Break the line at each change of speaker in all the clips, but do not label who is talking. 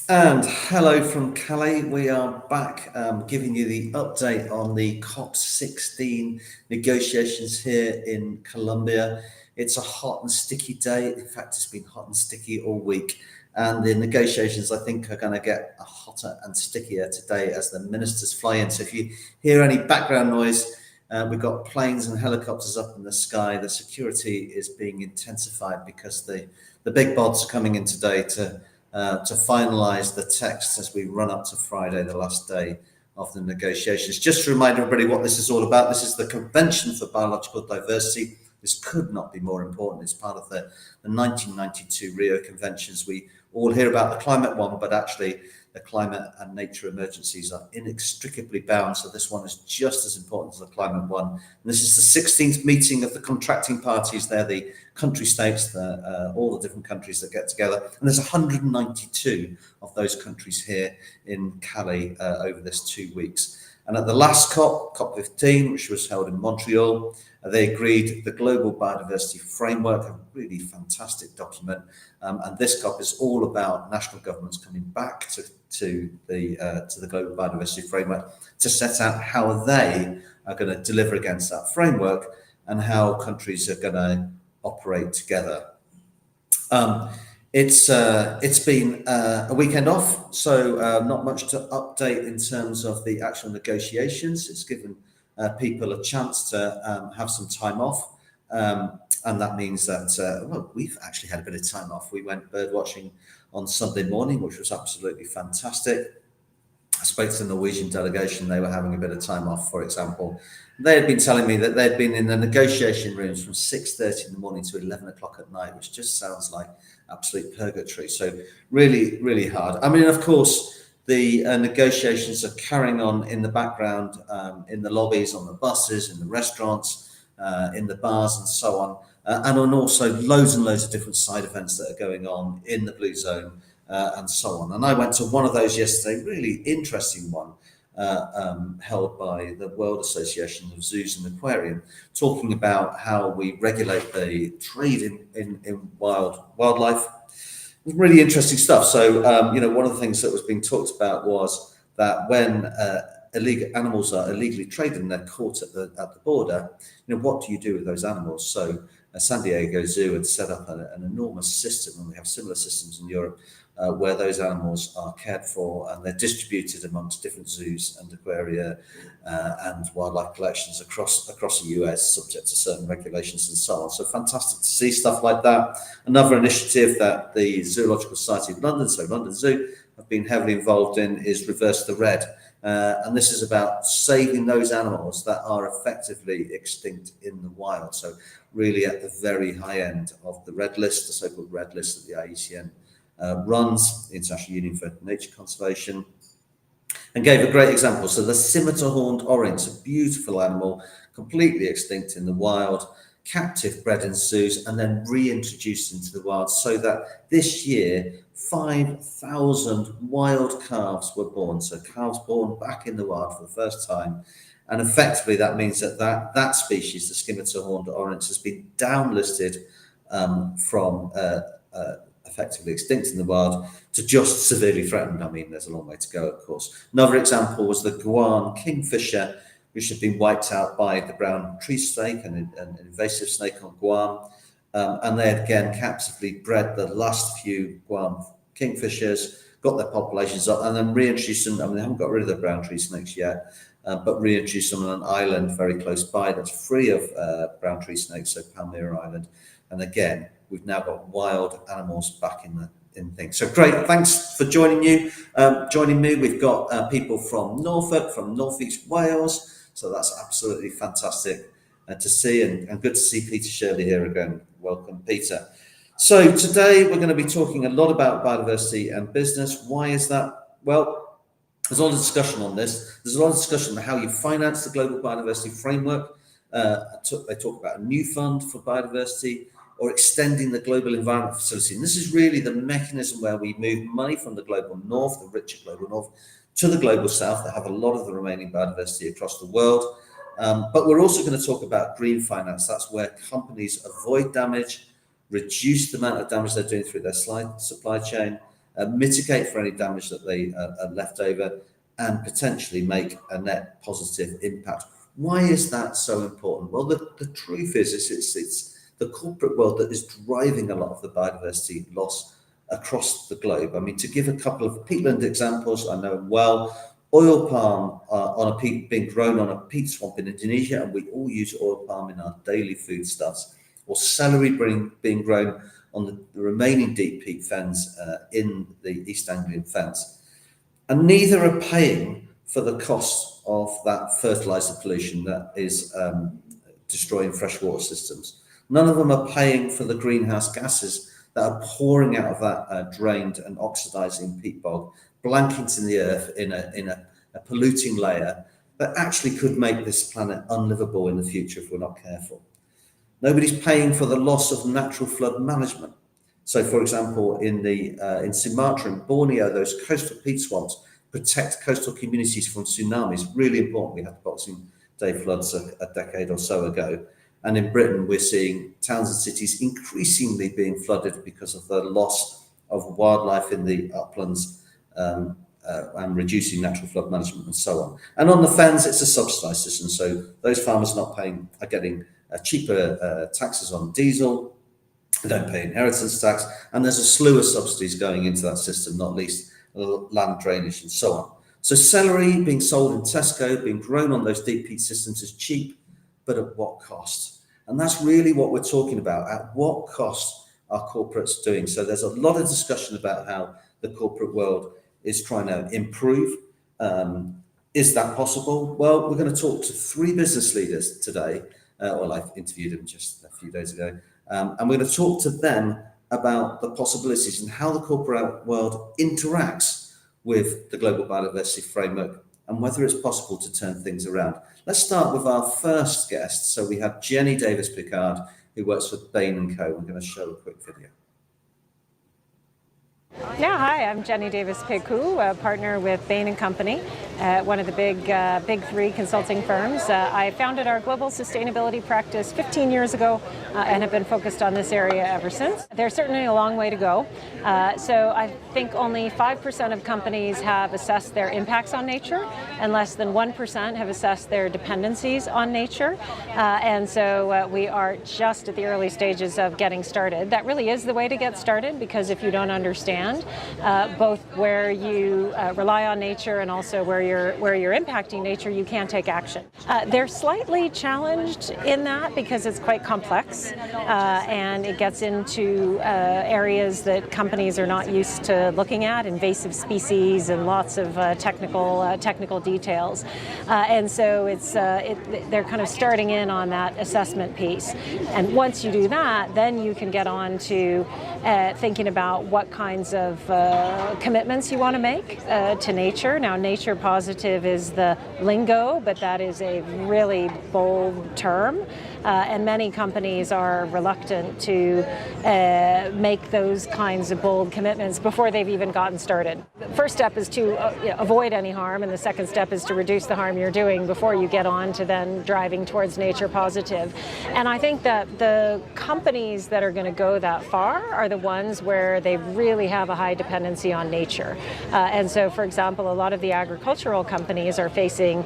And hello from Calais. We are back giving you the update on the COP16 negotiations here in Colombia. It's a hot and sticky day. In fact, it's been hot and sticky all week. And the negotiations, I think, are going to get hotter and stickier today as the ministers fly in. So if you hear any background noise, we've got planes and helicopters up in the sky. The security is being intensified because the big bods are coming in today to finalise the text as we run up to Friday, the last day of the negotiations. Just to remind everybody what this is all about, this is the Convention for Biological Diversity. This could not be more important. It's part of the 1992 Rio Conventions. We all hear about the climate one, but actually the climate and nature emergencies are inextricably bound. So this one is just as important as the climate one. And this is the 16th meeting of the contracting parties. They're the country states, all the different countries that get together. And there's 192 of those countries here in Calais over this 2 weeks. And at the last COP, COP15, which was held in Montreal, they agreed the Global Biodiversity Framework, a really fantastic document. And this COP is all about national governments coming back to the Global Biodiversity Framework to set out how they are going to deliver against that framework and how countries are going to operate together. It's been a weekend off, so not much to update in terms of the actual negotiations. It's given people a chance to have some time off, and that means that well, we've actually had a bit of time off. We went bird watching on Sunday morning, which was absolutely fantastic. I spoke to the Norwegian delegation. They were having a bit of time off, for example. They had been telling me that they'd been in the negotiation rooms from 6:30 in the morning to 11 o'clock at night, which just sounds like absolute purgatory. So really, really hard. I mean, of course, the negotiations are carrying on in the background, in the lobbies, on the buses, in the restaurants, in the bars and so on. And on also loads and loads of different side events that are going on in the Blue Zone and so on. And I went to one of those yesterday, really interesting one, held by the World Association of Zoos and Aquarium, talking about how we regulate the trade in wildlife. Really interesting stuff. So, one of the things that was being talked about was that when illegal animals are illegally traded and they're caught at the border, what do you do with those animals? So, San Diego Zoo had set up an enormous system, and we have similar systems in Europe, where those animals are cared for and they're distributed amongst different zoos and aquaria and wildlife collections across the US, subject to certain regulations and so on. So fantastic to see stuff like that. Another initiative that the Zoological Society of London, so London Zoo, have been heavily involved in is Reverse the Red. And this is about saving those animals that are effectively extinct in the wild. So really at the very high end of the red list, the so-called red list that the IUCN runs, the International Union for Nature Conservation, and gave a great example. So the scimitar horned oryx, a beautiful animal, completely extinct in the wild, captive bred in zoos, and then reintroduced into the wild, so that this year 5,000 wild calves were born. So calves born back in the wild for the first time. And effectively that means that species, the scimitar horned oryx, has been downlisted from effectively extinct in the wild to just severely threatened. I mean, there's a long way to go, of course. Another example was the Guan kingfisher, which had been wiped out by the brown tree snake, an invasive snake on Guam. And they had again captively bred the last few Guam kingfishers, got their populations up, and then reintroduced them. I mean, they haven't got rid of the brown tree snakes yet, but reintroduced them on an island very close by that's free of brown tree snakes, so Palmyra Island. And again, we've now got wild animals back in things. So great, thanks for joining me. We've got people from Norfolk, from Northeast Wales, so that's absolutely fantastic to see, and good to see Peter Shirley here again. Welcome, Peter. So today we're going to be talking a lot about biodiversity and business. Why is that? Well, there's a lot of discussion on this. There's a lot of discussion on how you finance the Global Biodiversity Framework. They talk about a new fund for biodiversity, or extending the Global Environment Facility. And this is really the mechanism where we move money from the global north, the richer global north, to the global south that have a lot of the remaining biodiversity across the world. But we're also going to talk about green finance. That's where companies avoid damage, reduce the amount of damage they're doing through their supply chain, mitigate for any damage that they are left over, and potentially make a net positive impact. Why is that so important? Well, the truth is it's the corporate world that is driving a lot of the biodiversity loss across the globe. I mean, to give a couple of peatland examples, I know well, oil palm being grown on a peat swamp in Indonesia, and we all use oil palm in our daily foodstuffs, or celery being grown on the remaining deep peat fens in the East Anglian fens. And neither are paying for the cost of that fertilizer pollution that is destroying freshwater systems. None of them are paying for the greenhouse gases that are pouring out of that drained and oxidizing peat bog, blanketing the earth in a polluting layer that actually could make this planet unlivable in the future if we're not careful. Nobody's paying for the loss of natural flood management. So, for example, in Sumatra and Borneo, those coastal peat swamps protect coastal communities from tsunamis. Really important. We had Boxing Day floods a decade or so ago. And in Britain, we're seeing towns and cities increasingly being flooded because of the loss of wildlife in the uplands and reducing natural flood management and so on. And on the fens, it's a subsidised system. So those farmers not paying are getting cheaper taxes on diesel. They don't pay inheritance tax. And there's a slew of subsidies going into that system, not least land drainage and so on. So celery being sold in Tesco, being grown on those deep peat systems is cheap, but at what cost? And that's really what we're talking about. At what cost are corporates doing? So there's a lot of discussion about how the corporate world is trying to improve. Is that possible? Well, we're going to talk to 3 business leaders today. Well, I've interviewed them just a few days ago. And we're going to talk to them about the possibilities and how the corporate world interacts with the global biodiversity framework and whether it's possible to turn things around. Let's start with our first guest. So we have Jenny Davis-Picard, who works for Bain & Co. I'm going to show a quick video.
Yeah, hi, I'm Jenny Davis-Picard, a partner with Bain & Company, one of the big 3 consulting firms. I founded our global sustainability practice 15 years ago and have been focused on this area ever since. There's certainly a long way to go. So I think only 5% of companies have assessed their impacts on nature, and less than 1% have assessed their dependencies on nature. And so we are just at the early stages of getting started. That really is the way to get started, because if you don't understand both where you rely on nature and also where you're impacting nature, you can take action. They're slightly challenged in that because it's quite complex and it gets into areas that companies are not used to looking at, invasive species and lots of technical details. And so they're kind of starting in on that assessment piece. And once you do that, then you can get on to thinking about what kinds of commitments you want to make to nature. Now, nature positive is the lingo, but that is a really bold term. And many companies are reluctant to make those kinds of bold commitments before they've even gotten started. The first step is to avoid any harm, and the second step is to reduce the harm you're doing before you get on to then driving towards nature positive. And I think that the companies that are going to go that far are the ones where they really have a high dependency on nature. And so, for example, a lot of the agricultural companies are facing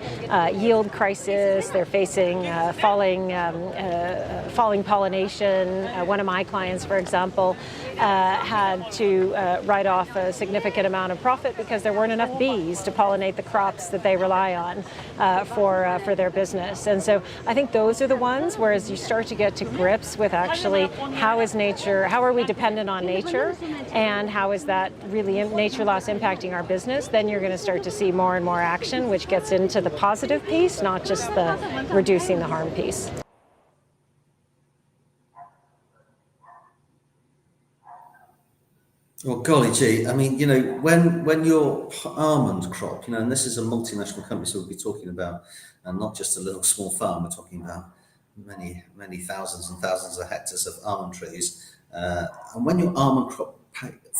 yield crisis, they're facing falling pollination. One of my clients, for example, had to write off a significant amount of profit because there weren't enough bees to pollinate the crops that they rely on for their business. And so I think those are the ones, whereas you start to get to grips with actually how are we dependent on nature, and how is that really nature loss impacting our business, then you're going to start to see more and more action, which gets into the positive piece, not just the reducing the harm piece.
Well, Goly G, I mean, when your almond crop, and this is a multinational company, so we'll be talking about not just a little small farm, we're talking about many thousands and thousands of hectares of almond trees. And when your almond crop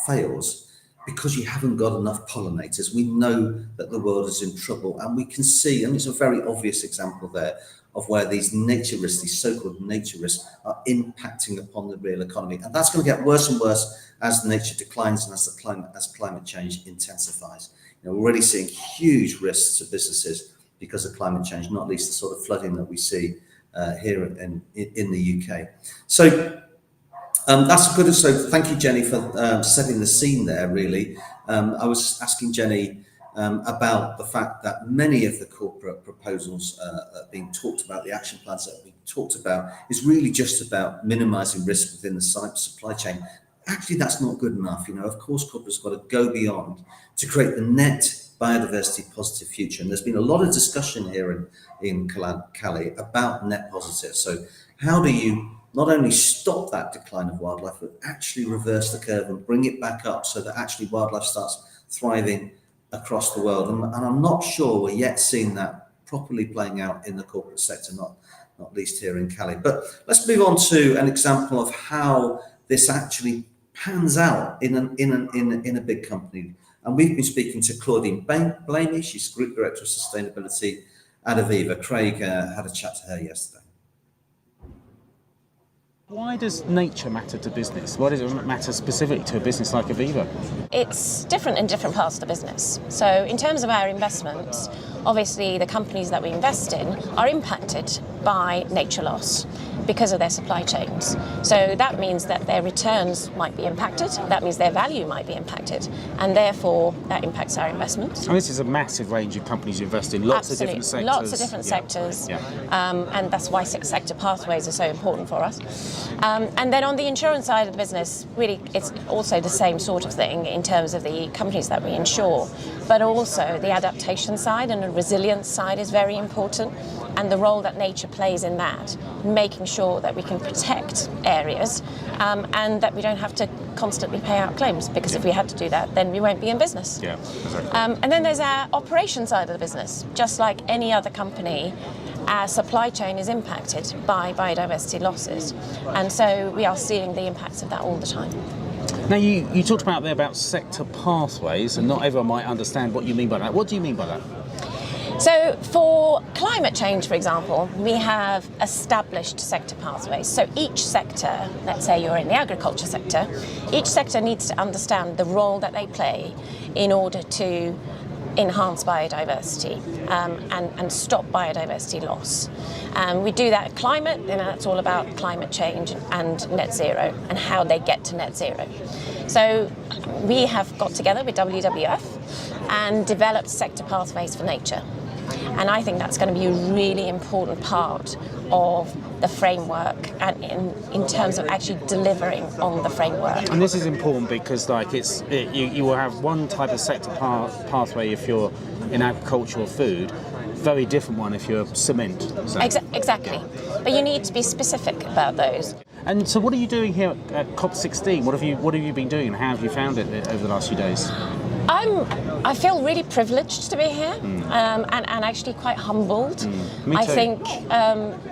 fails because you haven't got enough pollinators, we know that the world is in trouble. And we can see, and it's a very obvious example there, of where these nature risks, these so-called nature risks, are impacting upon the real economy. And that's going to get worse and worse as nature declines and as climate change intensifies. We're already seeing huge risks to businesses because of climate change, not least the sort of flooding that we see here in the UK. So that's good. So thank you, Jenny, for setting the scene there, really. I was asking Jenny about the fact that many of the corporate proposals that are being talked about, the action plans that are being talked about, is really just about minimising risk within the supply chain. Actually, that's not good enough. Of course, corporates got to go beyond to create the net biodiversity positive future. And there's been a lot of discussion here in Cali about net positive. So how do you not only stop that decline of wildlife, but actually reverse the curve and bring it back up so that actually wildlife starts thriving across the world? And I'm not sure we're yet seeing that properly playing out in the corporate sector, not least here in Cali. But let's move on to an example of how this actually pans out in a big company. And we've been speaking to Claudine Blamey. She's Group Director of Sustainability at Aviva. Craig had a chat to her yesterday.
Why does nature matter to business? Why does it matter specifically to a business like Aviva?
It's different in different parts of the business. So in terms of our investments, obviously the companies that we invest in are impacted by nature loss because of their supply chains. So that means that their returns might be impacted, that means their value might be impacted, and therefore that impacts our investments.
And this is a massive range of companies you invest in, lots
Absolutely.
of different sectors.
Lots of different sectors, and that's why sector pathways are so important for us. And then on the insurance side of the business, really it's also the same sort of thing in terms of the companies that we insure, but also the adaptation side and the resilience side is very important, and the role that nature plays in that, making sure that we can protect areas and that we don't have to constantly pay out claims, because if we had to do that, then we won't be in business.
Yeah, exactly.
And then there's our operation side of the business. Just like any other company, our supply chain is impacted by biodiversity losses, and so we are seeing the impacts of that all the time.
Now, you talked about sector pathways, and not everyone might understand what you mean by that. What do you mean by that?
So for climate change, for example, we have established sector pathways. So each sector, let's say you're in the agriculture sector, each sector needs to understand the role that they play in order to enhance biodiversity and stop biodiversity loss. We do that at climate, and that's all about climate change and net zero and how they get to net zero. So we have got together with WWF and developed sector pathways for nature. And I think that's going to be a really important part of the framework, and in terms of actually delivering on the framework.
And this is important because you will have one type of sector pathway if you're in agriculture or food, very different one if you're cement. So.
Exactly. But you need to be specific about those.
And so what are you doing here at COP16? What have you been doing, and how have you found it over the last few days?
I feel really privileged to be here, and actually quite humbled.
Me too.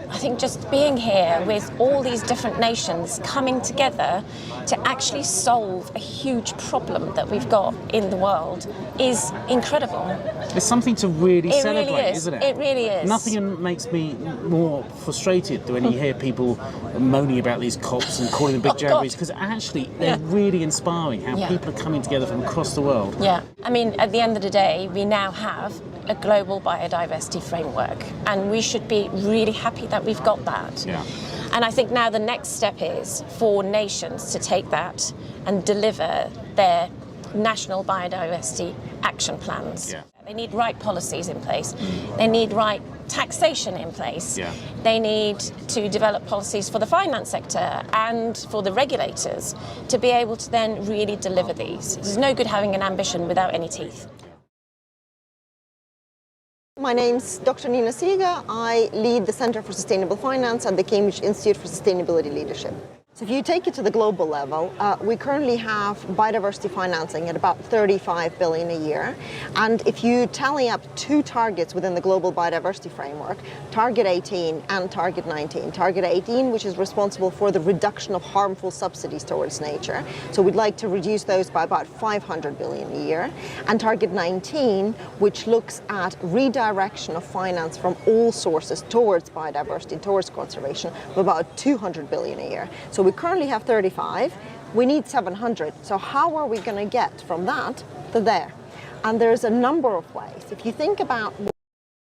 I think just being here with all these different nations coming together to actually solve a huge problem that we've got in the world is incredible.
It's something to really celebrate,
really is.
Isn't it?
It really is.
Nothing makes me more frustrated when you hear people moaning about these COPs and calling them big jamborees, because actually they're really inspiring how people are coming together from across the world.
Yeah, I mean, at the end of the day, we now have a global biodiversity framework, and we should be really happy that we've got that.
Yeah.
And I think now the next step is for nations to take that and deliver their national biodiversity action plans.
Yeah.
They need right policies in place. They need right taxation in place.
Yeah.
They need to develop policies for the finance sector and for the regulators to be able to then really deliver these. There's no good having an ambition without any teeth.
My name's Dr. Nina Siga. I lead the Center for Sustainable Finance at the Cambridge Institute for Sustainability Leadership. So if you take it to the global level, we currently have biodiversity financing at about 35 billion a year. And if you tally up two targets within the global biodiversity framework, Target 18 and Target 19. Target 18, which is responsible for the reduction of harmful subsidies towards nature. So we'd like to reduce those by about 500 billion a year. And Target 19, which looks at redirection of finance from all sources towards biodiversity, towards conservation, of about 200 billion a year. So we currently have 35, we need 700. So how are we going to get from that to there? And there's a number of ways. If you think about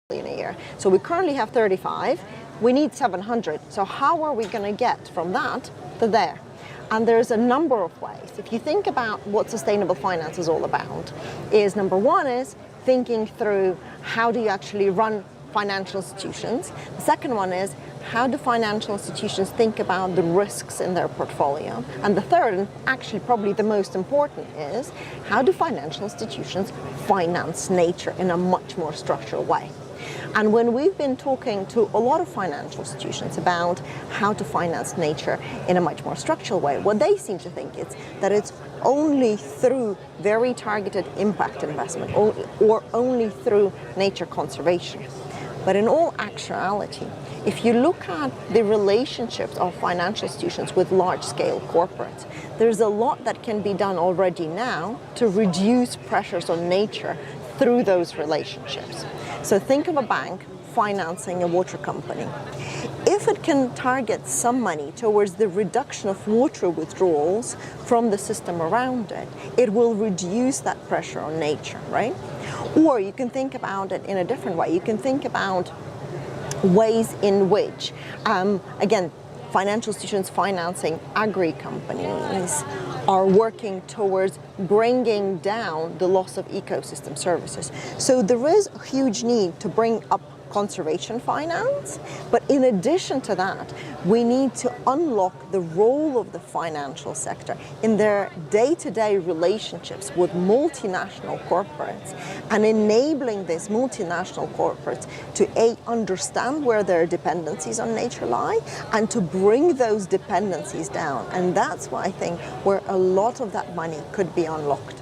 billion a year, so we currently have 35, we need 700. So how are we going to get from that to there? And there's a number of ways. If you think about what sustainable finance is all about, is number one is thinking through how do you actually run financial institutions. The second one is how do financial institutions think about the risks in their portfolio? And the third, and actually probably the most important, is how do financial institutions finance nature in a much more structural way? And when we've been talking to a lot of financial institutions about how to finance nature in a much more structural way, what they seem to think is that it's only through very targeted impact investment or only through nature conservation. But in all actuality, if you look at the relationships of financial institutions with large-scale corporates, there's a lot that can be done already now to reduce pressures on nature through those relationships. So think of a bank financing a water company. If it can target some money towards the reduction of water withdrawals from the system around it, it will reduce that pressure on nature, right? Or you can think about it in a different way. You can think about ways in which, again, financial institutions financing agri-companies are working towards bringing down the loss of ecosystem services. So there is a huge need to bring up conservation finance, but in addition to that, we need to unlock the role of the financial sector in their day-to-day relationships with multinational corporates and enabling these multinational corporates to understand where their dependencies on nature lie and to bring those dependencies down. And that's why I think where a lot of that money could be unlocked.